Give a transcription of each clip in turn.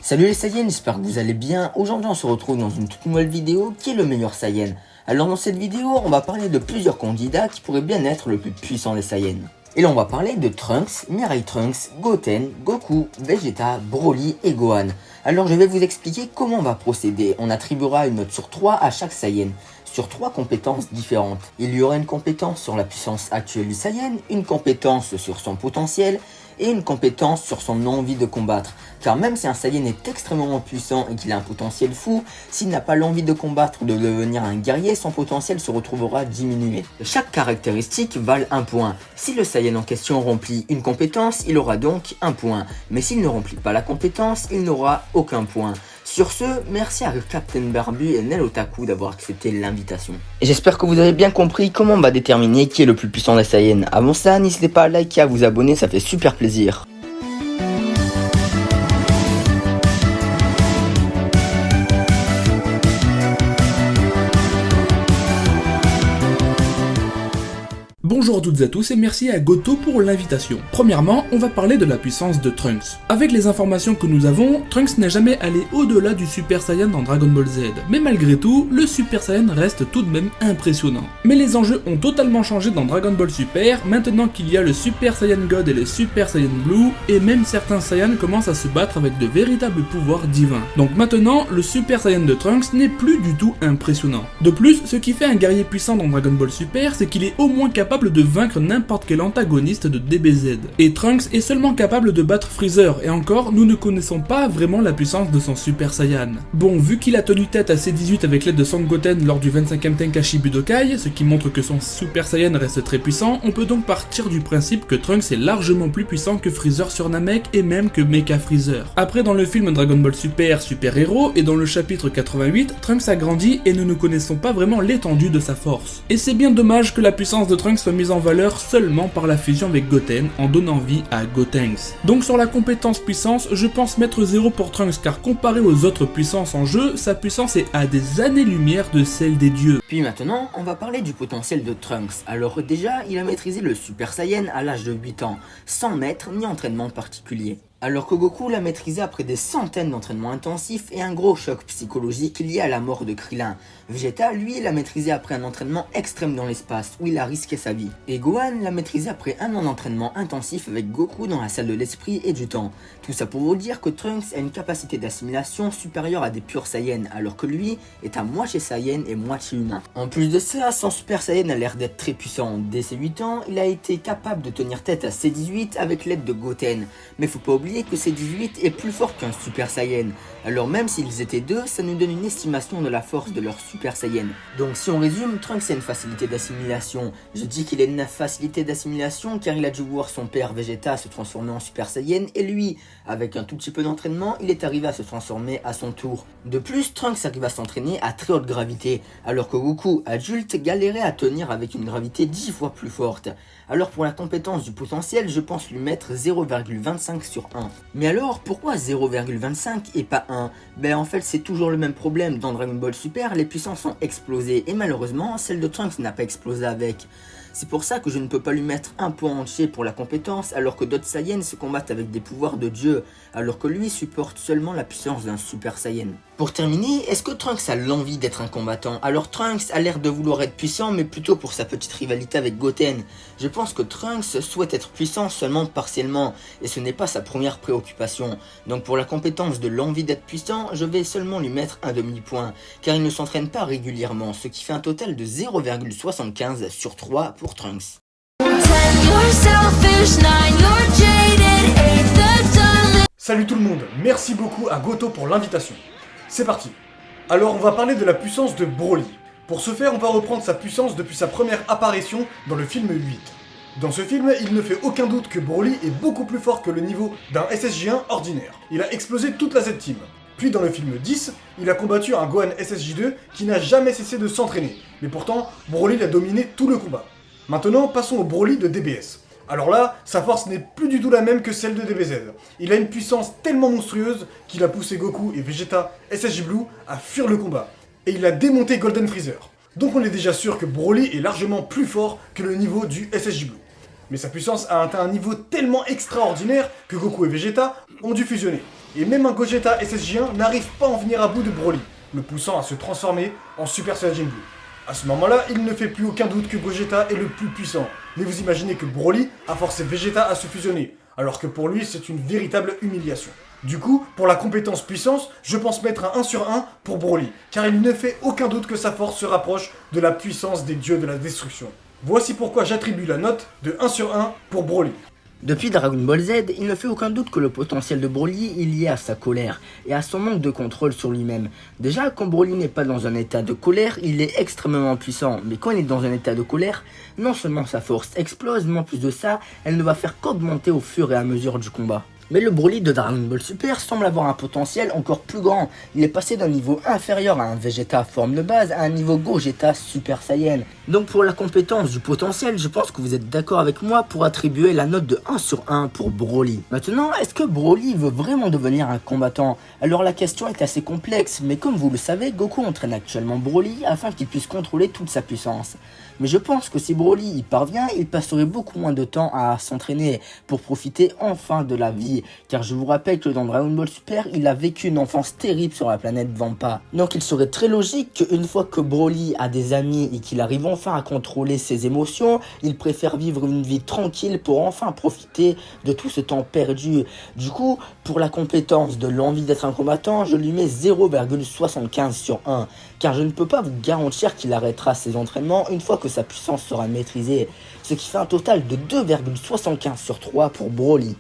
Salut les Saiyans, j'espère que vous allez bien. Aujourd'hui on se retrouve dans une toute nouvelle vidéo qui est le meilleur Saiyan. Alors dans cette vidéo on va parler de plusieurs candidats qui pourraient bien être le plus puissant des Saiyans. Et là on va parler de Trunks, Mirai Trunks, Goten, Goku, Vegeta, Broly et Gohan. Alors je vais vous expliquer comment on va procéder. On attribuera une note sur 3 à chaque Saiyan, sur 3 compétences différentes. Il y aura une compétence sur la puissance actuelle du Saiyan, une compétence sur son potentiel et une compétence sur son envie de combattre. Car même si un Saiyan est extrêmement puissant et qu'il a un potentiel fou, s'il n'a pas l'envie de combattre ou de devenir un guerrier, son potentiel se retrouvera diminué. Chaque caractéristique vale 1 point. Si le Saiyan en question remplit une compétence, il aura donc 1 point. Mais s'il ne remplit pas la compétence, il n'aura aucun point. Sur ce, merci à Captain Barbu et Nel Otaku d'avoir accepté l'invitation. Et j'espère que vous avez bien compris comment on va déterminer qui est le plus puissant des Saiyans. Avant ça, n'hésitez pas à liker et à vous abonner, ça fait super plaisir. Bonjour à toutes et à tous et merci à Goto pour l'invitation. Premièrement, on va parler de la puissance de Trunks. Avec les informations que nous avons, Trunks n'est jamais allé au-delà du Super Saiyan dans Dragon Ball Z. Mais malgré tout, le Super Saiyan reste tout de même impressionnant. Mais les enjeux ont totalement changé dans Dragon Ball Super, maintenant qu'il y a le Super Saiyan God et le Super Saiyan Blue, et même certains Saiyans commencent à se battre avec de véritables pouvoirs divins. Donc maintenant, le Super Saiyan de Trunks n'est plus du tout impressionnant. De plus, ce qui fait un guerrier puissant dans Dragon Ball Super, c'est qu'il est au moins capable de vaincre n'importe quel antagoniste de DBZ. Et Trunks est seulement capable de battre Freezer, et encore, nous ne connaissons pas vraiment la puissance de son Super Saiyan. Bon, vu qu'il a tenu tête à C18 avec l'aide de Son Goten lors du 25e Tenkaichi Budokai, ce qui montre que son Super Saiyan reste très puissant, on peut donc partir du principe que Trunks est largement plus puissant que Freezer sur Namek et même que Mecha Freezer. Après, dans le film Dragon Ball Super, Super Hero, et dans le chapitre 88, Trunks a grandi et nous ne connaissons pas vraiment l'étendue de sa force. Et c'est bien dommage que la puissance de Trunks soit mise en valeur seulement par la fusion avec Goten en donnant vie à Gotenks. Donc sur la compétence puissance, je pense mettre 0 pour Trunks car comparé aux autres puissances en jeu, sa puissance est à des années-lumière de celle des dieux. Puis maintenant, on va parler du potentiel de Trunks. Alors déjà, il a maîtrisé le Super Saiyan à l'âge de 8 ans, sans maître ni entraînement particulier. Alors que Goku l'a maîtrisé après des centaines d'entraînements intensifs et un gros choc psychologique lié à la mort de Krillin. Vegeta, lui, l'a maîtrisé après un entraînement extrême dans l'espace, où il a risqué sa vie. Et Gohan l'a maîtrisé après un an d'entraînement intensif avec Goku dans la salle de l'esprit et du temps. Tout ça pour vous dire que Trunks a une capacité d'assimilation supérieure à des purs Saiyans, alors que lui est à moitié Saiyan et moitié humain. En plus de ça, son Super Saiyan a l'air d'être très puissant. Dès ses 8 ans, il a été capable de tenir tête à C18 avec l'aide de Goten. Mais faut pas oublier que C18 est plus fort qu'un Super Saiyan. Alors même s'ils étaient deux, ça nous donne une estimation de la force de leur Super Saiyan. Donc si on résume, Trunks a une facilité d'assimilation. Je dis qu'il a une facilité d'assimilation car il a dû voir son père Vegeta se transformer en Super Saiyan et lui, avec un tout petit peu d'entraînement, il est arrivé à se transformer à son tour. De plus, Trunks arrive à s'entraîner à très haute gravité, alors que Goku, adulte, galérait à tenir avec une gravité 10 fois plus forte. Alors pour la compétence du potentiel, je pense lui mettre 0,25 sur 1. Mais alors, pourquoi 0,25 et pas 1 ? Ben en fait c'est toujours le même problème, dans Dragon Ball Super, les puissances ont explosé et malheureusement celle de Trunks n'a pas explosé avec. C'est pour ça que je ne peux pas lui mettre un point entier pour la compétence alors que d'autres Saiyans se combattent avec des pouvoirs de dieu, alors que lui supporte seulement la puissance d'un Super Saiyan. Pour terminer, est-ce que Trunks a l'envie d'être un combattant ? Alors Trunks a l'air de vouloir être puissant mais plutôt pour sa petite rivalité avec Goten. Je pense que Trunks souhaite être puissant seulement partiellement et ce n'est pas sa première préoccupation. Donc pour la compétence de l'envie d'être puissant, je vais seulement lui mettre un demi-point car il ne s'entraîne pas régulièrement, ce qui fait un total de 0,75 sur 3 pour Trunks. Salut tout le monde, merci beaucoup à Goto pour l'invitation. C'est parti. Alors on va parler de la puissance de Broly. Pour ce faire, on va reprendre sa puissance depuis sa première apparition dans le film 8. Dans ce film, il ne fait aucun doute que Broly est beaucoup plus fort que le niveau d'un SSJ1 ordinaire. Il a explosé toute la Z-Team. Puis dans le film 10, il a combattu un Gohan SSJ2 qui n'a jamais cessé de s'entraîner. Mais pourtant, Broly l'a dominé tout le combat. Maintenant, passons au Broly de DBS. Alors là, sa force n'est plus du tout la même que celle de DBZ. Il a une puissance tellement monstrueuse qu'il a poussé Goku et Vegeta SSJ Blue à fuir le combat. Et il a démonté Golden Freezer. Donc on est déjà sûr que Broly est largement plus fort que le niveau du SSJ Blue. Mais sa puissance a atteint un niveau tellement extraordinaire que Goku et Vegeta ont dû fusionner. Et même un Gogeta SSJ1 n'arrive pas à en venir à bout de Broly, le poussant à se transformer en Super Saiyajin Blue. A ce moment-là, il ne fait plus aucun doute que Gogeta est le plus puissant. Mais vous imaginez que Broly a forcé Vegeta à se fusionner, alors que pour lui, c'est une véritable humiliation. Du coup, pour la compétence puissance, je pense mettre un 1 sur 1 pour Broly, car il ne fait aucun doute que sa force se rapproche de la puissance des dieux de la destruction. Voici pourquoi j'attribue la note de 1 sur 1 pour Broly. Depuis Dragon Ball Z, il ne fait aucun doute que le potentiel de Broly est lié à sa colère et à son manque de contrôle sur lui-même. Déjà, quand Broly n'est pas dans un état de colère, il est extrêmement puissant, mais quand il est dans un état de colère, non seulement sa force explose, mais en plus de ça, elle ne va faire qu'augmenter au fur et à mesure du combat. Mais le Broly de Dragon Ball Super semble avoir un potentiel encore plus grand. Il est passé d'un niveau inférieur à un Vegeta forme de base à un niveau Gogeta Super Saiyan. Donc pour la compétence du potentiel, je pense que vous êtes d'accord avec moi pour attribuer la note de 1 sur 1 pour Broly. Maintenant, est-ce que Broly veut vraiment devenir un combattant? Alors la question est assez complexe, mais comme vous le savez, Goku entraîne actuellement Broly afin qu'il puisse contrôler toute sa puissance. Mais je pense que si Broly y parvient, il passerait beaucoup moins de temps à s'entraîner pour profiter enfin de la vie. Car je vous rappelle que dans Dragon Ball Super, il a vécu une enfance terrible sur la planète Vampa. Donc il serait très logique qu'une fois que Broly a des amis et qu'il arrive enfin à contrôler ses émotions, il préfère vivre une vie tranquille pour enfin profiter de tout ce temps perdu. Du coup, pour la compétence de l'envie d'être un combattant, je lui mets 0,75 sur 1. Car je ne peux pas vous garantir qu'il arrêtera ses entraînements une fois que sa puissance sera maîtrisée. Ce qui fait un total de 2,75 sur 3 pour Broly.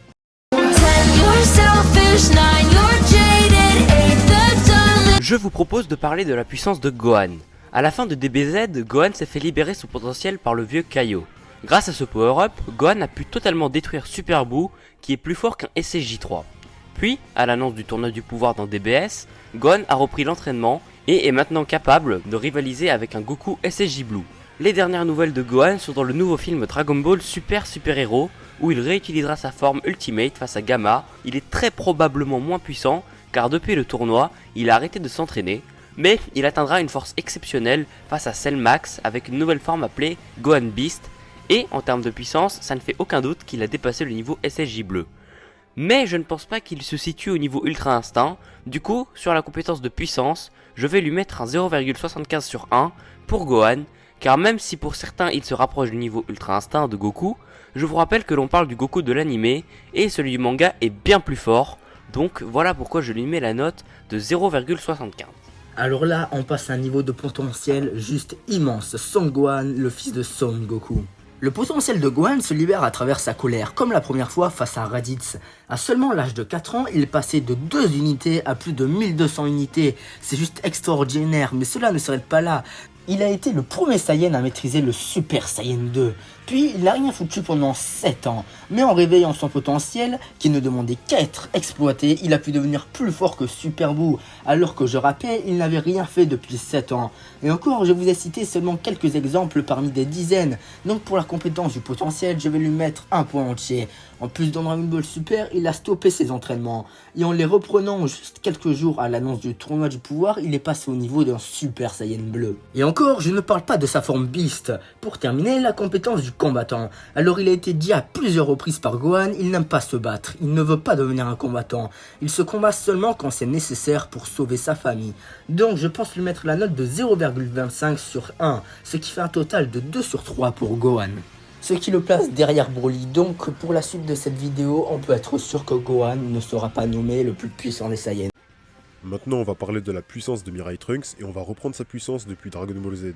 Je vous propose de parler de la puissance de Gohan. À la fin de DBZ, Gohan s'est fait libérer son potentiel par le vieux Kaio. Grâce à ce power-up, Gohan a pu totalement détruire Super Buu, qui est plus fort qu'un SSJ3. Puis, à l'annonce du tournoi du pouvoir dans DBS, Gohan a repris l'entraînement et est maintenant capable de rivaliser avec un Goku SSJ Blue. Les dernières nouvelles de Gohan sont dans le nouveau film Dragon Ball Super Super Hero, où il réutilisera sa forme Ultimate face à Gamma. Il est très probablement moins puissant, car depuis le tournoi, il a arrêté de s'entraîner, mais il atteindra une force exceptionnelle face à Cell Max avec une nouvelle forme appelée Gohan Beast, et en termes de puissance, ça ne fait aucun doute qu'il a dépassé le niveau SSJ Bleu. Mais je ne pense pas qu'il se situe au niveau Ultra Instinct, du coup, sur la compétence de puissance, je vais lui mettre un 0,75 sur 1 pour Gohan, car même si pour certains il se rapproche du niveau Ultra Instinct de Goku, je vous rappelle que l'on parle du Goku de l'anime, et celui du manga est bien plus fort, donc voilà pourquoi je lui mets la note de 0,75. Alors là, on passe à un niveau de potentiel juste immense, Son Gohan, le fils de Son Goku. Le potentiel de Gohan se libère à travers sa colère, comme la première fois face à Raditz. À seulement l'âge de 4 ans, il est passé de 2 unités à plus de 1200 unités. C'est juste extraordinaire, mais cela ne s'arrête pas là. Il a été le premier Saiyan à maîtriser le Super Saiyan 2. Puis, il n'a rien foutu pendant 7 ans. Mais en réveillant son potentiel, qui ne demandait qu'à être exploité, il a pu devenir plus fort que Super Buu. Alors que je rappelle, il n'avait rien fait depuis 7 ans. Et encore, je vous ai cité seulement quelques exemples parmi des dizaines. Donc pour la compétence du potentiel, je vais lui mettre un point entier. En plus, dans Dragon Ball Super, il a stoppé ses entraînements. Et en les reprenant juste quelques jours à l'annonce du tournoi du pouvoir, il est passé au niveau d'un Super Saiyan bleu. Et encore, je ne parle pas de sa forme Beast. Pour terminer, la compétence du combattant. Alors il a été dit à plusieurs reprises par Gohan, il n'aime pas se battre, il ne veut pas devenir un combattant. Il se combat seulement quand c'est nécessaire pour sauver sa famille. Donc je pense lui mettre la note de 0,25 sur 1, ce qui fait un total de 2 sur 3 pour Gohan. Ce qui le place derrière Broly, donc pour la suite de cette vidéo, on peut être sûr que Gohan ne sera pas nommé le plus puissant des Saiyans. Maintenant on va parler de la puissance de Mirai Trunks et on va reprendre sa puissance depuis Dragon Ball Z.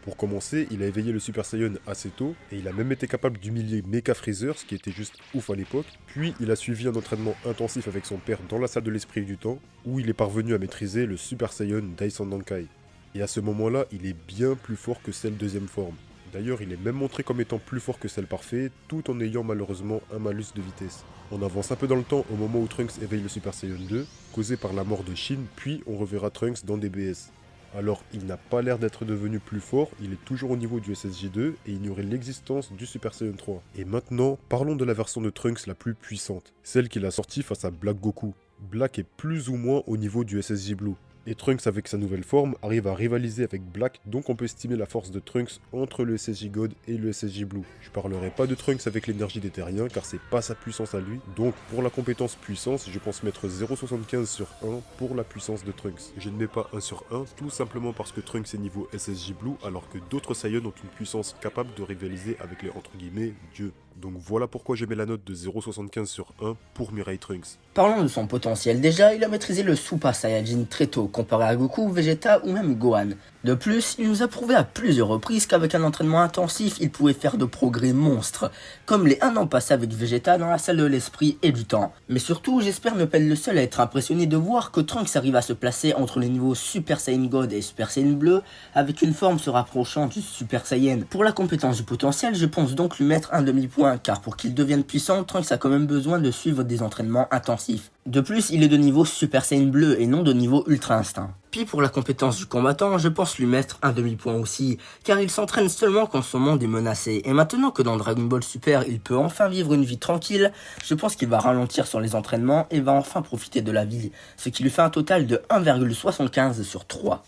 Pour commencer, il a éveillé le Super Saiyan assez tôt et il a même été capable d'humilier Mecha Freezer, ce qui était juste ouf à l'époque. Puis il a suivi un entraînement intensif avec son père dans la salle de l'esprit du temps, où il est parvenu à maîtriser le Super Saiyan Daisandankai. Et à ce moment-là, il est bien plus fort que celle deuxième forme. D'ailleurs, il est même montré comme étant plus fort que celle parfaite, tout en ayant malheureusement un malus de vitesse. On avance un peu dans le temps au moment où Trunks éveille le Super Saiyan 2, causé par la mort de Shin, puis on reverra Trunks dans DBS. Alors, il n'a pas l'air d'être devenu plus fort, il est toujours au niveau du SSJ2 et ignorait l'existence du Super Saiyan 3. Et maintenant, parlons de la version de Trunks la plus puissante, celle qu'il a sortie face à Black Goku. Black est plus ou moins au niveau du SSJ Blue. Et Trunks avec sa nouvelle forme arrive à rivaliser avec Black, donc on peut estimer la force de Trunks entre le SSJ God et le SSJ Blue. Je parlerai pas de Trunks avec l'énergie des terriens car c'est pas sa puissance à lui, donc pour la compétence puissance, je pense mettre 0,75 sur 1 pour la puissance de Trunks. Je ne mets pas 1 sur 1, tout simplement parce que Trunks est niveau SSJ Blue alors que d'autres Saiyans ont une puissance capable de rivaliser avec les entre guillemets dieux. Donc voilà pourquoi je mets la note de 0,75 sur 1 pour Mirai Trunks. Parlons de son potentiel déjà, il a maîtrisé le Super Saiyajin très tôt comparé à Goku, Vegeta ou même Gohan. De plus, il nous a prouvé à plusieurs reprises qu'avec un entraînement intensif, il pouvait faire de progrès monstres, comme les 1 an passés avec Vegeta dans la salle de l'esprit et du temps. Mais surtout, j'espère ne pas être le seul à être impressionné de voir que Trunks arrive à se placer entre les niveaux Super Saiyan God et Super Saiyan Bleu, avec une forme se rapprochant du Super Saiyan. Pour la compétence du potentiel, je pense donc lui mettre un demi-point, car pour qu'il devienne puissant, Trunks a quand même besoin de suivre des entraînements intensifs. De plus, il est de niveau Super Saiyan Bleu et non de niveau Ultra Instinct. Puis pour la compétence du combattant, je pense lui mettre un demi-point aussi, car il s'entraîne seulement quand son monde est menacé. Et maintenant que dans Dragon Ball Super, il peut enfin vivre une vie tranquille, je pense qu'il va ralentir sur les entraînements et va enfin profiter de la vie, ce qui lui fait un total de 1,75 sur 3.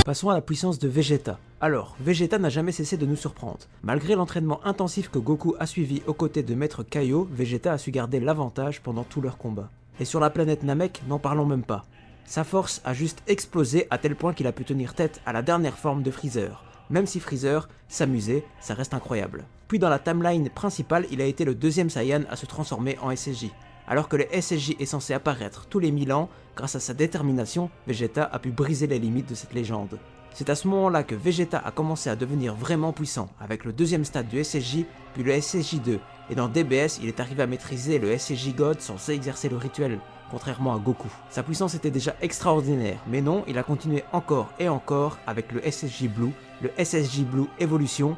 Passons à la puissance de Vegeta. Alors, Vegeta n'a jamais cessé de nous surprendre. Malgré l'entraînement intensif que Goku a suivi aux côtés de Maître Kaio, Vegeta a su garder l'avantage pendant tout leur combat. Et sur la planète Namek, n'en parlons même pas. Sa force a juste explosé à tel point qu'il a pu tenir tête à la dernière forme de Freezer. Même si Freezer s'amusait, ça reste incroyable. Puis dans la timeline principale, il a été le deuxième Saiyan à se transformer en SSJ. Alors que le SSJ est censé apparaître tous les 1000 ans, grâce à sa détermination, Vegeta a pu briser les limites de cette légende. C'est à ce moment-là que Vegeta a commencé à devenir vraiment puissant, avec le deuxième stade du SSJ, puis le SSJ2, et dans DBS, il est arrivé à maîtriser le SSJ God sans exercer le rituel, contrairement à Goku. Sa puissance était déjà extraordinaire, mais non, il a continué encore et encore avec le SSJ Blue, le SSJ Blue Evolution,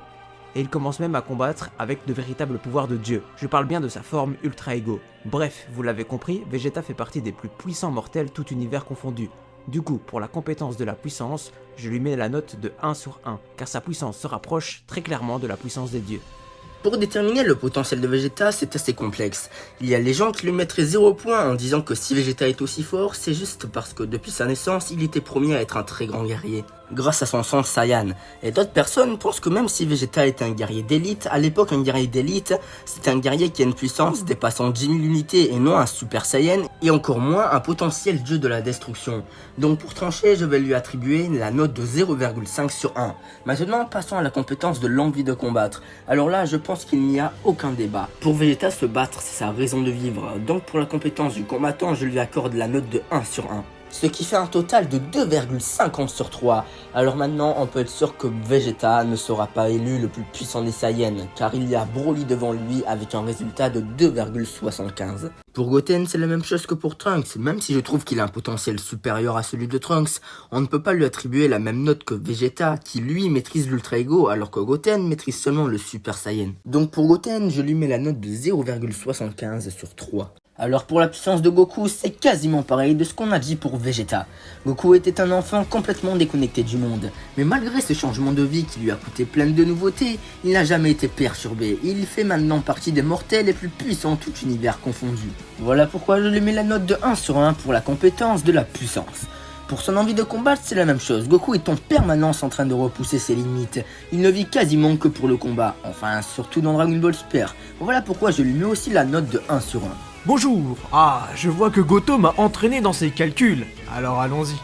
et il commence même à combattre avec de véritables pouvoirs de dieu. Je parle bien de sa forme Ultra Ego. Bref, vous l'avez compris, Vegeta fait partie des plus puissants mortels tout univers confondu. Du coup, pour la compétence de la puissance, je lui mets la note de 1 sur 1, car sa puissance se rapproche très clairement de la puissance des dieux. Pour déterminer le potentiel de Vegeta, c'est assez complexe. Il y a les gens qui lui mettraient 0 point en disant que si Vegeta est aussi fort, c'est juste parce que depuis sa naissance, il était promis à être un très grand guerrier, grâce à son sang Saiyan. Et d'autres personnes pensent que même si Vegeta est un guerrier d'élite, à l'époque un guerrier d'élite, c'est un guerrier qui a une puissance dépassant 10 000 unités et non un Super Saiyan, et encore moins un potentiel dieu de la destruction. Donc pour trancher, je vais lui attribuer la note de 0,5 sur 1. Maintenant, passons à la compétence de l'envie de combattre. Alors là, je pense qu'il n'y a aucun débat. Pour Vegeta, se battre, c'est sa raison de vivre. Donc pour la compétence du combattant, je lui accorde la note de 1 sur 1. Ce qui fait un total de 2,50 sur 3. Alors maintenant, on peut être sûr que Vegeta ne sera pas élu le plus puissant des Saiyans, car il y a Broly devant lui avec un résultat de 2,75. Pour Goten, c'est la même chose que pour Trunks, même si je trouve qu'il a un potentiel supérieur à celui de Trunks, on ne peut pas lui attribuer la même note que Vegeta, qui lui maîtrise l'Ultra Ego, alors que Goten maîtrise seulement le Super Saiyan. Donc pour Goten, je lui mets la note de 0,75 sur 3. Alors pour la puissance de Goku, c'est quasiment pareil de ce qu'on a dit pour Vegeta. Goku était un enfant complètement déconnecté du monde, mais malgré ce changement de vie qui lui a coûté plein de nouveautés, il n'a jamais été perturbé, et il fait maintenant partie des mortels les plus puissants tout univers confondu. Voilà pourquoi je lui mets la note de 1 sur 1 pour la compétence de la puissance. Pour son envie de combattre, c'est la même chose. Goku est en permanence en train de repousser ses limites. Il ne vit quasiment que pour le combat, enfin surtout dans Dragon Ball Super. Voilà pourquoi je lui mets aussi la note de 1 sur 1. Bonjour. Ah, je vois que Goto m'a entraîné dans ses calculs. Alors allons-y.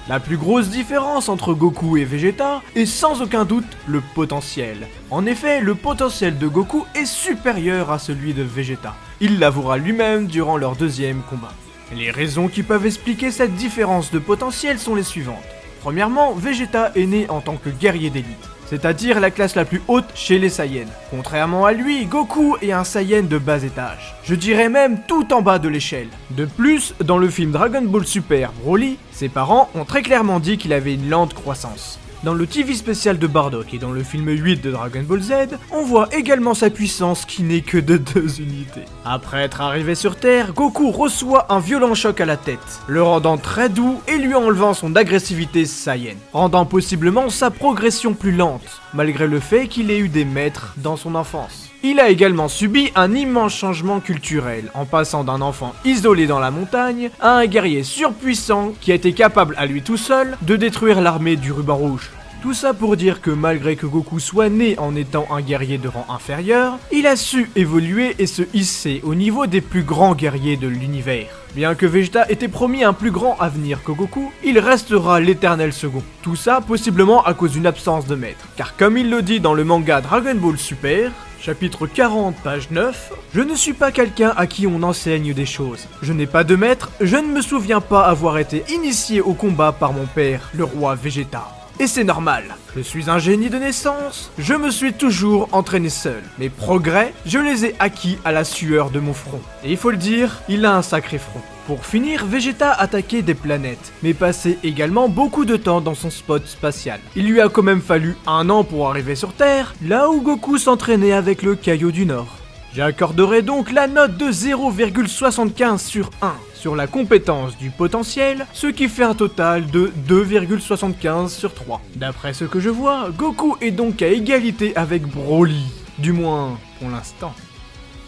La plus grosse différence entre Goku et Vegeta est sans aucun doute le potentiel. En effet, le potentiel de Goku est supérieur à celui de Vegeta. Il l'avouera lui-même durant leur deuxième combat. Les raisons qui peuvent expliquer cette différence de potentiel sont les suivantes. Premièrement, Vegeta est né en tant que guerrier d'élite, c'est-à-dire la classe la plus haute chez les Saiyans. Contrairement à lui, Goku est un Saiyan de bas étage. Je dirais même tout en bas de l'échelle. De plus, dans le film Dragon Ball Super Broly, ses parents ont très clairement dit qu'il avait une lente croissance. Dans le TV spécial de Bardock et dans le film 8 de Dragon Ball Z, on voit également sa puissance qui n'est que de 2 unités. Après être arrivé sur Terre, Goku reçoit un violent choc à la tête, le rendant très doux et lui enlevant son agressivité Saiyan, rendant possiblement sa progression plus lente, malgré le fait qu'il ait eu des maîtres dans son enfance. Il a également subi un immense changement culturel, en passant d'un enfant isolé dans la montagne à un guerrier surpuissant qui a été capable à lui tout seul de détruire l'armée du Ruban Rouge. Tout ça pour dire que malgré que Goku soit né en étant un guerrier de rang inférieur, il a su évoluer et se hisser au niveau des plus grands guerriers de l'univers. Bien que Vegeta ait promis un plus grand avenir que Goku, il restera l'éternel second. Tout ça possiblement à cause d'une absence de maître. Car comme il le dit dans le manga Dragon Ball Super, chapitre 40, page 9, je ne suis pas quelqu'un à qui on enseigne des choses. Je n'ai pas de maître, je ne me souviens pas avoir été initié au combat par mon père, le roi Vegeta. Et c'est normal, je suis un génie de naissance, je me suis toujours entraîné seul. Mes progrès, je les ai acquis à la sueur de mon front. Et il faut le dire, il a un sacré front. Pour finir, Vegeta attaquait des planètes, mais passait également beaucoup de temps dans son spot spatial. Il lui a quand même fallu 1 an pour arriver sur Terre, là où Goku s'entraînait avec le Kaio du Nord. J'accorderai donc la note de 0,75 sur 1 sur la compétence du potentiel, ce qui fait un total de 2,75 sur 3. D'après ce que je vois, Goku est donc à égalité avec Broly, du moins pour l'instant.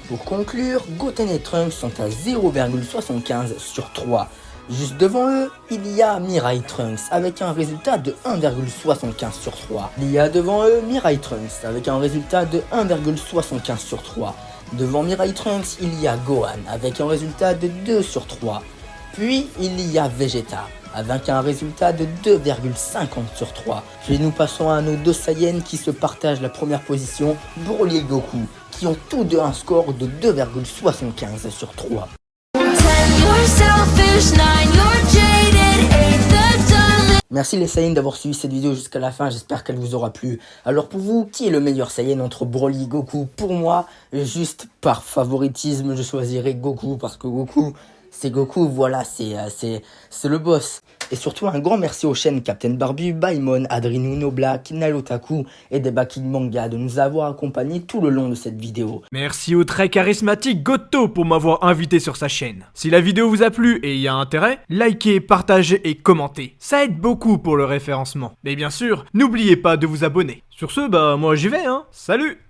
Pour conclure, Goten et Trunks sont à 0,75 sur 3. Juste devant eux, il y a Mirai Trunks avec un résultat de 1,75 sur 3. Il y a devant eux Mirai Trunks avec un résultat de 1,75 sur 3. Devant Mirai Trunks, il y a Gohan avec un résultat de 2 sur 3. Puis il y a Vegeta avec un résultat de 2,50 sur 3. Puis nous passons à nos deux Saiyans qui se partagent la première position, Broly et Goku, qui ont tous deux un score de 2,75 sur 3. Merci les Saiyans d'avoir suivi cette vidéo jusqu'à la fin, j'espère qu'elle vous aura plu. Alors pour vous, qui est le meilleur Saiyan entre Broly et Goku? Pour moi, juste par favoritisme, je choisirais Goku parce que Goku, c'est Goku, voilà, c'est le boss. Et surtout un grand merci aux chaînes Captain Barbu, Baimon, Adrinu, Noblack, Nalotaku et Debaki Manga de nous avoir accompagnés tout le long de cette vidéo. Merci au très charismatique Goto pour m'avoir invité sur sa chaîne. Si la vidéo vous a plu et y a intérêt, likez, partagez et commentez. Ça aide beaucoup pour le référencement. Et bien sûr, n'oubliez pas de vous abonner. Sur ce, moi j'y vais, hein. Salut!